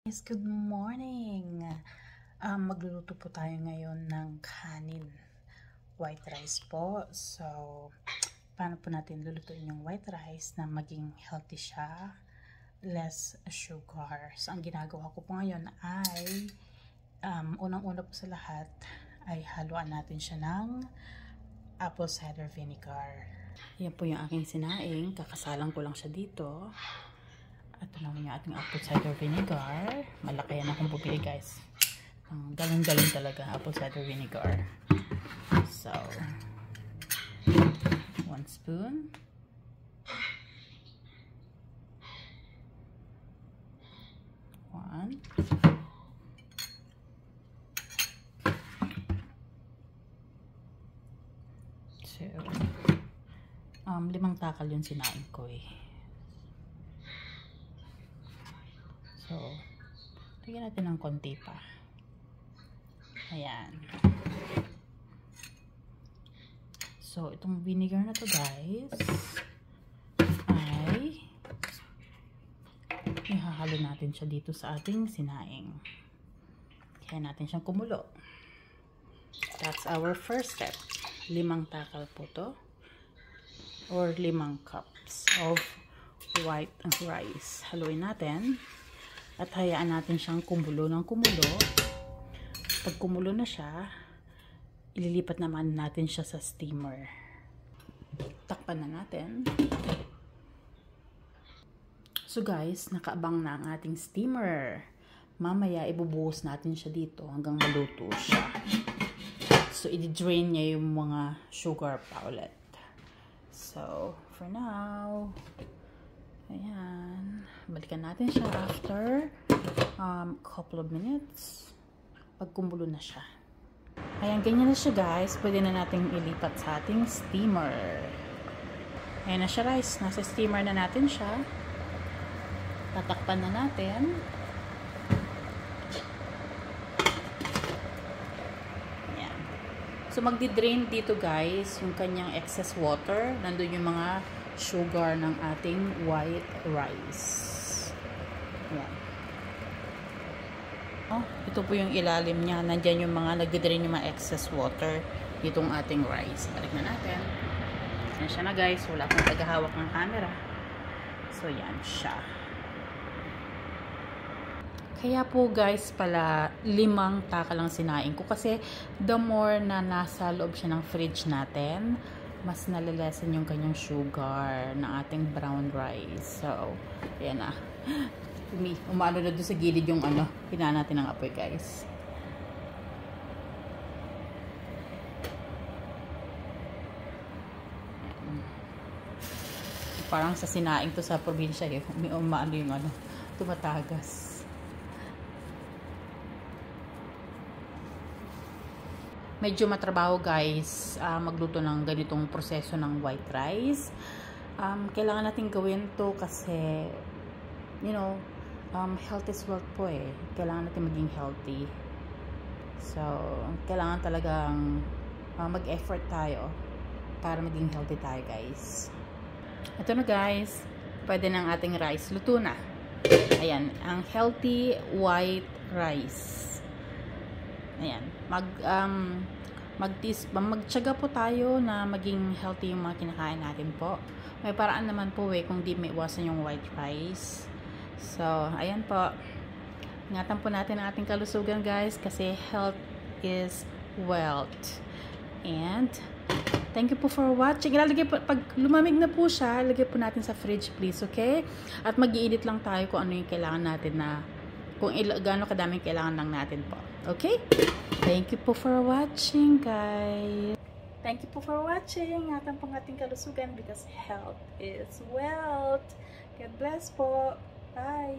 Guys, good morning! Magluluto po tayo ngayon ng kanin. White rice po. So, paano po natin lulutuin yung white rice na maging healthy siya? Less sugar. So, ang ginagawa ko po ngayon ay unang-una po sa lahat ay haluan natin siya ng apple cider vinegar. Yan po yung aking sinaing. Kakasalang ko lang siya dito. At naman yung ating apple cider vinegar. Malaki yan akong bumili, guys. Galon-galon talaga apple cider vinegar. So, 1 spoon. 1. 2. 5 takal yung sinaing ko eh. So, lagyan natin ng konti pa. Ayan. So, itong vinegar na to, guys, ay ihahalo natin siya dito sa ating sinaing. Kaya natin siyang kumulo. That's our first step. 5 takal po to. Or 5 cups of white rice. Haluin natin. At hayaan natin siyang kumulo ng kumulo. Pag kumulo na siya, ililipat naman natin siya sa steamer. Takpan na natin. So guys, nakaabang na ang ating steamer. Mamaya ibubuhos natin siya dito hanggang maluto siya. So i-drain niya yung mga sugar pa ulit. So for now, ayan, balikan natin siya after couple of minutes pag kumulo na siya. Ayan, ganyan na siya, guys. Pwede na natin ilipat sa ating steamer. Ayan na siya, guys. Nasa steamer na natin siya. Tatakpan na natin. Ayan. So magdi-drain dito, guys, yung kanyang excess water. Nandun yung mga sugar ng ating white rice. Ayan. Oh, ito po yung ilalim niya. Nandyan yung mga nagdidrain yung mga excess water ditong ating rice. Balik na natin. Yan siya na, guys. Wala akong tagahawak ng camera. So, yan siya. Kaya po, guys, pala 5 taka lang sinaing ko. Kasi the more na nasa loob siya ng fridge natin, mas nalilesen yung kanyang sugar ng ating brown rice. So, ayan na. Umano na doon sa gilid yung pinaan natin ng apoy, guys. Parang sa sinaing to sa probinsya eh. Umano yung tumatagas. Medyo matrabaho, guys, magluto ng ganitong proseso ng white rice. Kailangan natin gawin to kasi, you know, health is wealth po eh. Kailangan natin maging healthy. So, kailangan talagang mag-effort tayo para maging healthy tayo, guys. Ito na, guys. Pwede na ang ating rice. Luto na. Ayan. Ang healthy white rice. Ayan. Magtiyaga po tayo na maging healthy yung mga kinakain natin po. May paraan naman po eh kung di may iwasan yung white rice. So, ayan po. Ingatan po natin ang ating kalusugan, guys, kasi health is wealth. And thank you po for watching. Ilalagay po, pag lumamig na po siya, lagay po natin sa fridge, please, okay? At mag-i-edit lang tayo kung ano yung kailangan natin na, kung gaano kadaming kailangan lang natin po. Okay? Thank you po for watching, guys. Thank you po for watching. Ingatan po ang ating kalusugan because health is wealth. God bless po. Bye!